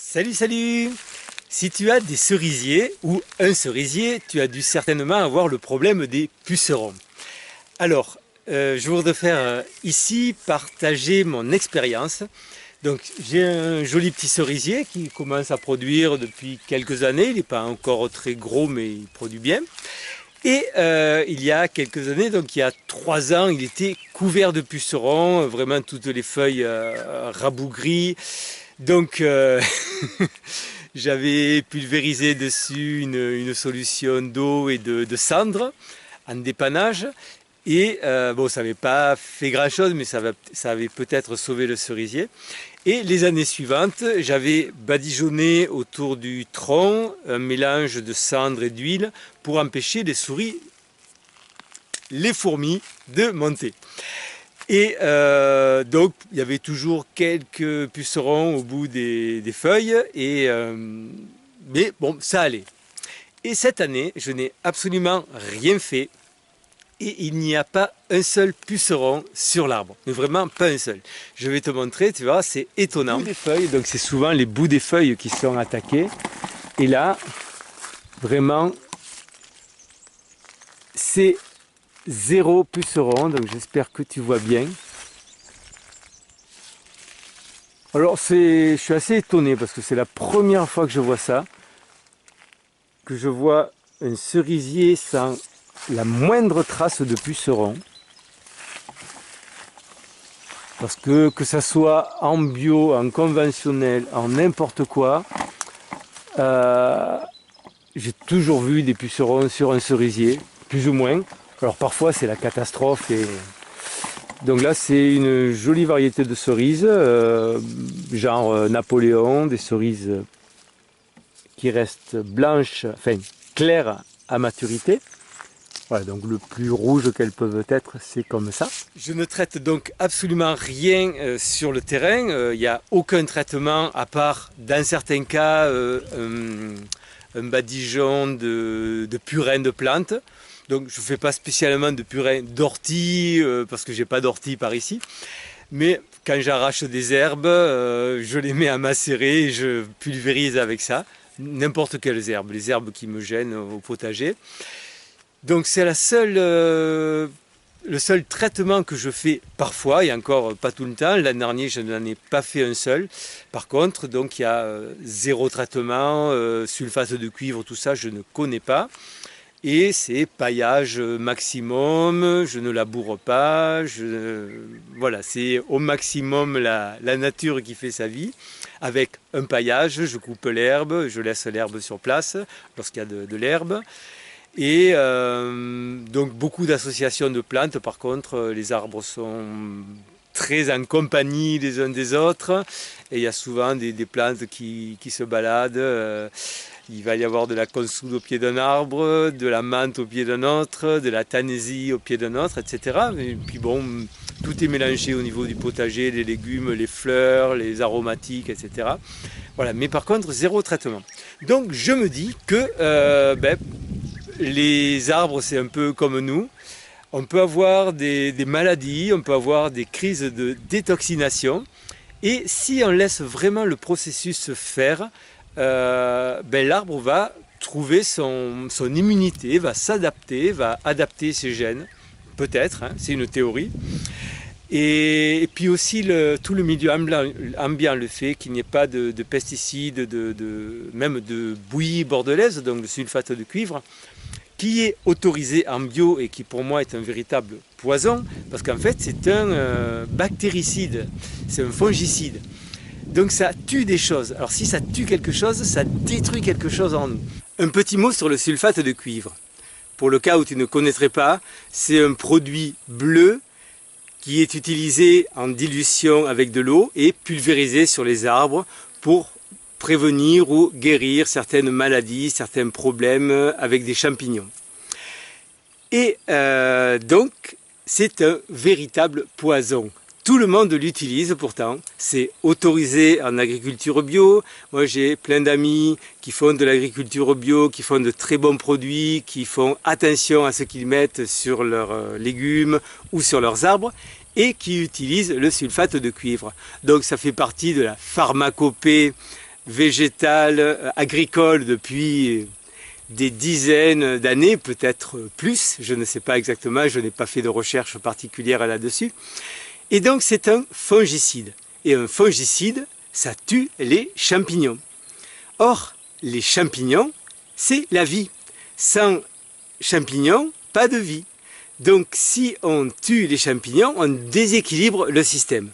Salut, salut! Si tu as des cerisiers ou un cerisier, tu as dû certainement avoir le problème des pucerons. Alors, je voudrais faire ici partager mon expérience. Donc, j'ai un joli petit cerisier qui commence à produire depuis quelques années. Il n'est pas encore très gros, mais il produit bien. Et il y a quelques années, donc il y a 3 ans, il était couvert de pucerons, vraiment toutes les feuilles rabougries. Donc j'avais pulvérisé dessus une solution d'eau et de cendre en dépannage. Et bon, ça n'avait pas fait grand-chose, mais ça avait peut-être sauvé le cerisier. Et les années suivantes, j'avais badigeonné autour du tronc un mélange de cendre et d'huile pour empêcher les souris, les fourmis de monter. Et donc, il y avait toujours quelques pucerons au bout des feuilles, mais bon, ça allait. Et cette année, je n'ai absolument rien fait. Et il n'y a pas un seul puceron sur l'arbre, mais vraiment pas un seul. Je vais te montrer, tu vois, c'est étonnant. Les feuilles, donc c'est souvent les bouts des feuilles qui sont attaqués. Et là, vraiment, c'est zéro puceron, donc j'espère que tu vois bien. Alors je suis assez étonné parce que c'est la première fois que je vois ça, que je vois un cerisier sans la moindre trace de puceron. Parce que ça soit en bio, en conventionnel, en n'importe quoi, j'ai toujours vu des pucerons sur un cerisier, plus ou moins. Alors parfois c'est la catastrophe. Donc là c'est une jolie variété de cerises, genre Napoléon, des cerises qui restent blanches, enfin claires à maturité. Voilà, donc le plus rouge qu'elles peuvent être, c'est comme ça. Je ne traite donc absolument rien sur le terrain. Il n'y a aucun traitement à part, dans certains cas, un badigeon de purin de plantes. Donc je ne fais pas spécialement de purin d'ortie, parce que j'ai pas d'ortie par ici. Mais quand j'arrache des herbes, je les mets à macérer et je pulvérise avec ça. N'importe quelles herbes, les herbes qui me gênent au potager. Donc c'est le seul traitement que je fais parfois, et encore pas tout le temps. L'an dernier, je n'en ai pas fait un seul. Par contre, donc il y a zéro traitement, sulfate de cuivre, tout ça, je ne connais pas. Et c'est paillage maximum, je ne laboure pas. Voilà, c'est au maximum la nature qui fait sa vie. Avec un paillage, je coupe l'herbe, je laisse l'herbe sur place lorsqu'il y a de l'herbe. Et donc beaucoup d'associations de plantes. Par contre, les arbres sont très en compagnie les uns des autres et il y a souvent des plantes qui se baladent. Il va y avoir de la consoude au pied d'un arbre, de la menthe au pied d'un autre, de la tanésie au pied d'un autre, etc. Et puis bon, tout est mélangé au niveau du potager, les légumes, les fleurs, les aromatiques, etc. Voilà, mais par contre, zéro traitement. Donc je me dis que les arbres, c'est un peu comme nous. On peut avoir des maladies, on peut avoir des crises de détoxination. Et si on laisse vraiment le processus faire, l'arbre va trouver son immunité, va s'adapter, va adapter ses gènes. Peut-être, hein, c'est une théorie. Et puis aussi tout le milieu ambiant le fait qu'il n'y ait pas de pesticides, même de bouillie bordelaise, donc de sulfate de cuivre, qui est autorisé en bio et qui pour moi est un véritable poison, parce qu'en fait c'est un bactéricide, c'est un fongicide. Donc ça tue des choses. Alors si ça tue quelque chose, ça détruit quelque chose en nous. Un petit mot sur le sulfate de cuivre. Pour le cas où tu ne connaîtrais pas, c'est un produit bleu qui est utilisé en dilution avec de l'eau et pulvérisé sur les arbres pour prévenir ou guérir certaines maladies, certains problèmes avec des champignons. Et donc, c'est un véritable poison. Tout le monde l'utilise pourtant, c'est autorisé en agriculture bio. Moi j'ai plein d'amis qui font de l'agriculture bio, qui font de très bons produits, qui font attention à ce qu'ils mettent sur leurs légumes ou sur leurs arbres et qui utilisent le sulfate de cuivre. Donc ça fait partie de la pharmacopée végétale, agricole depuis des dizaines d'années, peut-être plus, je ne sais pas exactement, je n'ai pas fait de recherche particulière là-dessus. Et donc c'est un fongicide. Et un fongicide, ça tue les champignons. Or, les champignons, c'est la vie. Sans champignons, pas de vie. Donc si on tue les champignons, on déséquilibre le système.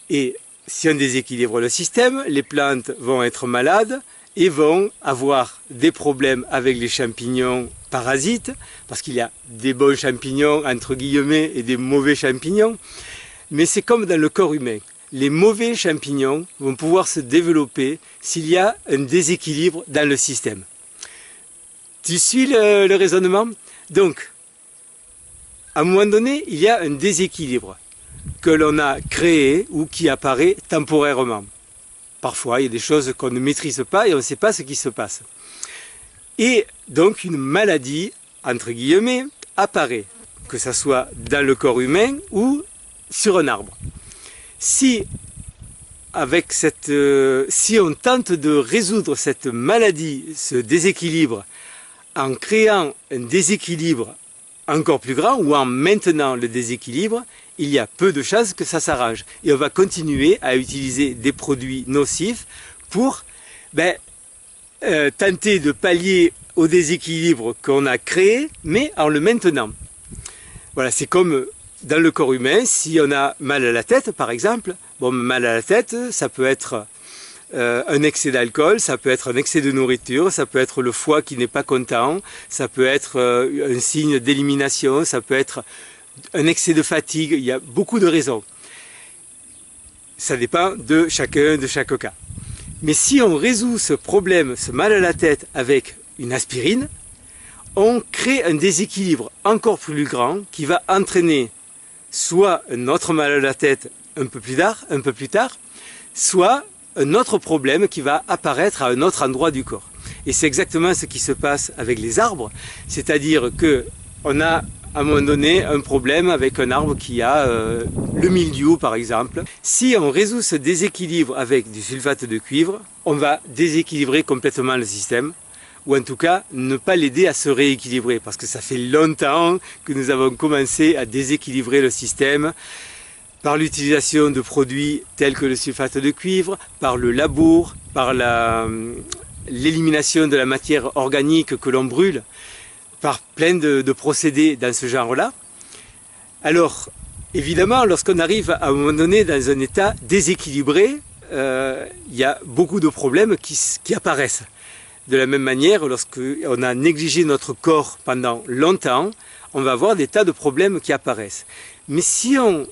Et si on déséquilibre le système, les plantes vont être malades et vont avoir des problèmes avec les champignons parasites, parce qu'il y a des bons champignons, entre guillemets, et des mauvais champignons. Mais c'est comme dans le corps humain. Les mauvais champignons vont pouvoir se développer s'il y a un déséquilibre dans le système. Tu suis le raisonnement? Donc, à un moment donné, il y a un déséquilibre que l'on a créé ou qui apparaît temporairement. Parfois, il y a des choses qu'on ne maîtrise pas et on ne sait pas ce qui se passe. Et donc, une maladie, entre guillemets, apparaît, que ce soit dans le corps humain ou sur un arbre. Si on tente de résoudre cette maladie, ce déséquilibre, en créant un déséquilibre encore plus grand ou en maintenant le déséquilibre, il y a peu de chances que ça s'arrange. Et on va continuer à utiliser des produits nocifs pour tenter de pallier au déséquilibre qu'on a créé, mais en le maintenant. Voilà, c'est comme dans le corps humain, si on a mal à la tête par exemple, bon, mal à la tête, ça peut être un excès d'alcool, ça peut être un excès de nourriture, ça peut être le foie qui n'est pas content, ça peut être un signe d'élimination, ça peut être un excès de fatigue, il y a beaucoup de raisons. Ça dépend de chacun, de chaque cas. Mais si on résout ce problème, ce mal à la tête avec une aspirine, on crée un déséquilibre encore plus grand qui va entraîner soit un autre mal à la tête un peu plus tard, soit un autre problème qui va apparaître à un autre endroit du corps. Et c'est exactement ce qui se passe avec les arbres, c'est-à-dire qu'on a à un moment donné un problème avec un arbre qui a le mildiou par exemple. Si on résout ce déséquilibre avec du sulfate de cuivre, on va déséquilibrer complètement le système, ou en tout cas ne pas l'aider à se rééquilibrer, parce que ça fait longtemps que nous avons commencé à déséquilibrer le système par l'utilisation de produits tels que le sulfate de cuivre, par le labour, par l'élimination de la matière organique que l'on brûle, par plein de procédés dans ce genre-là. Alors, évidemment, lorsqu'on arrive à un moment donné dans un état déséquilibré, il y a beaucoup de problèmes qui apparaissent. De la même manière, lorsqu'on a négligé notre corps pendant longtemps, on va avoir des tas de problèmes qui apparaissent. Mais si on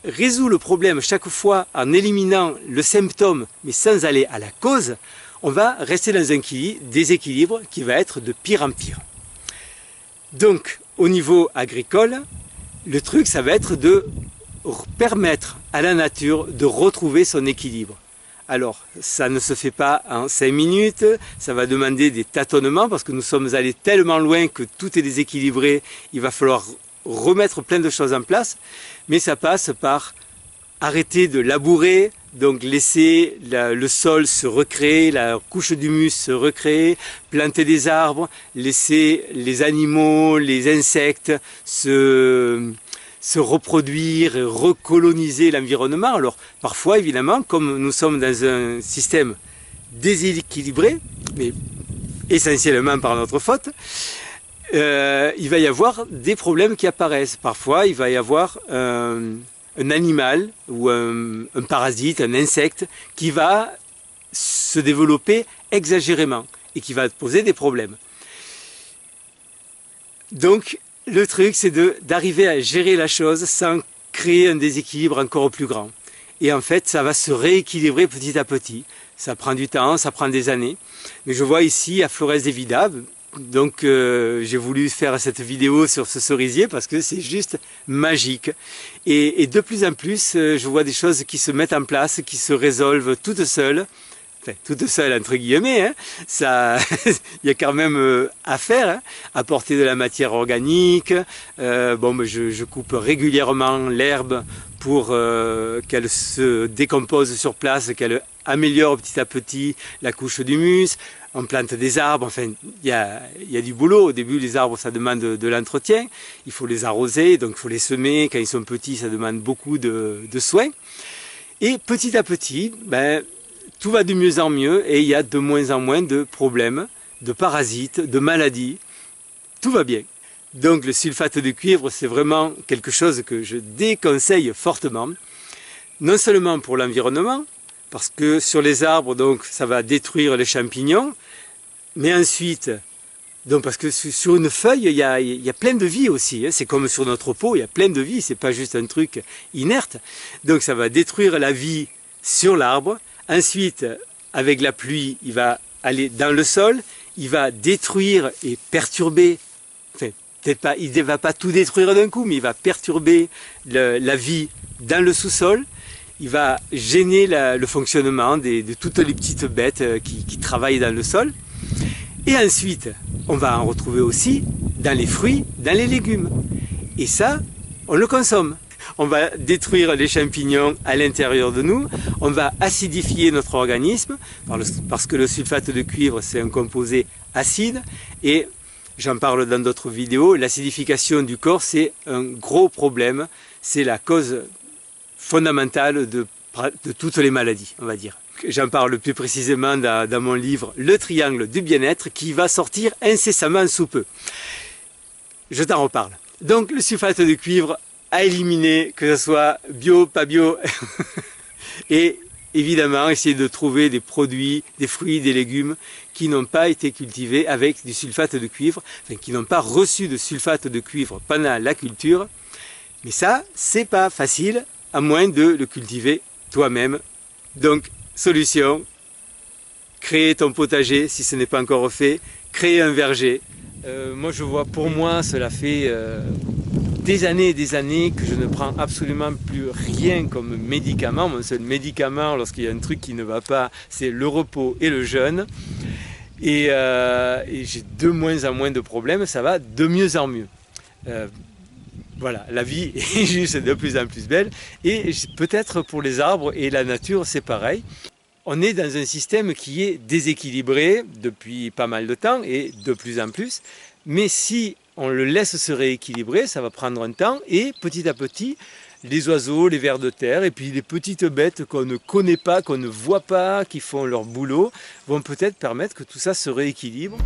résout le problème chaque fois en éliminant le symptôme, mais sans aller à la cause, on va rester dans un déséquilibre qui va être de pire en pire. Donc, au niveau agricole, le truc, ça va être de permettre à la nature de retrouver son équilibre. Alors, ça ne se fait pas en 5 minutes, ça va demander des tâtonnements parce que nous sommes allés tellement loin que tout est déséquilibré, il va falloir remettre plein de choses en place, mais ça passe par arrêter de labourer, donc laisser le sol se recréer, la couche d'humus se recréer, planter des arbres, laisser les animaux, les insectes se reproduire et recoloniser l'environnement. Alors parfois évidemment, comme nous sommes dans un système déséquilibré, mais essentiellement par notre faute, il va y avoir des problèmes qui apparaissent. Parfois il va y avoir un animal ou un parasite, un insecte qui va se développer exagérément et qui va poser des problèmes. Donc le truc, c'est d'arriver à gérer la chose sans créer un déséquilibre encore plus grand. Et en fait, ça va se rééquilibrer petit à petit. Ça prend du temps, ça prend des années. Mais je vois ici à Flores de Vida, donc j'ai voulu faire cette vidéo sur ce cerisier parce que c'est juste magique. Et de plus en plus, je vois des choses qui se mettent en place, qui se résolvent toutes seules. Enfin, toute seule entre guillemets, hein. Ça, il y a quand même à faire, hein. Apporter de la matière organique. Je coupe régulièrement l'herbe pour qu'elle se décompose sur place, qu'elle améliore petit à petit la couche d'humus, on plante des arbres, enfin il y a du boulot. Au début les arbres ça demande de l'entretien, il faut les arroser, donc il faut les semer, quand ils sont petits ça demande beaucoup de soins. Et petit à petit, tout va de mieux en mieux et il y a de moins en moins de problèmes, de parasites, de maladies, tout va bien. Donc le sulfate de cuivre c'est vraiment quelque chose que je déconseille fortement, non seulement pour l'environnement, parce que sur les arbres donc ça va détruire les champignons, mais ensuite, donc parce que sur une feuille il y a plein de vie aussi, hein. C'est comme sur notre peau, il y a plein de vie, c'est pas juste un truc inerte, donc ça va détruire la vie sur l'arbre. Ensuite, avec la pluie, il va aller dans le sol, il va détruire et perturber, enfin, peut-être pas, il ne va pas tout détruire d'un coup, mais il va perturber la vie dans le sous-sol, il va gêner le fonctionnement de toutes les petites bêtes qui travaillent dans le sol. Et ensuite, on va en retrouver aussi dans les fruits, dans les légumes. Et ça, on le consomme. On va détruire les champignons à l'intérieur de nous, on va acidifier notre organisme, parce que le sulfate de cuivre c'est un composé acide, et j'en parle dans d'autres vidéos, l'acidification du corps c'est un gros problème, c'est la cause fondamentale de toutes les maladies, on va dire. J'en parle plus précisément dans mon livre Le Triangle du bien-être qui va sortir incessamment sous peu. Je t'en reparle. Donc le sulfate de cuivre à éliminer, que ce soit bio, pas bio, et évidemment essayer de trouver des produits, des fruits, des légumes qui n'ont pas été cultivés avec du sulfate de cuivre, enfin qui n'ont pas reçu de sulfate de cuivre pendant la culture. Mais ça, c'est pas facile, à moins de le cultiver toi-même. Donc, solution, créer ton potager si ce n'est pas encore fait, créer un verger. Moi je vois, pour moi, cela fait des années et des années que je ne prends absolument plus rien comme médicament. Mon seul médicament, lorsqu'il y a un truc qui ne va pas, c'est le repos et le jeûne. Et j'ai de moins en moins de problèmes, ça va de mieux en mieux. Voilà, la vie est juste de plus en plus belle. Et peut-être pour les arbres et la nature, c'est pareil. On est dans un système qui est déséquilibré depuis pas mal de temps et de plus en plus. Mais si on le laisse se rééquilibrer, ça va prendre un temps et petit à petit, les oiseaux, les vers de terre et puis les petites bêtes qu'on ne connaît pas, qu'on ne voit pas, qui font leur boulot, vont peut-être permettre que tout ça se rééquilibre.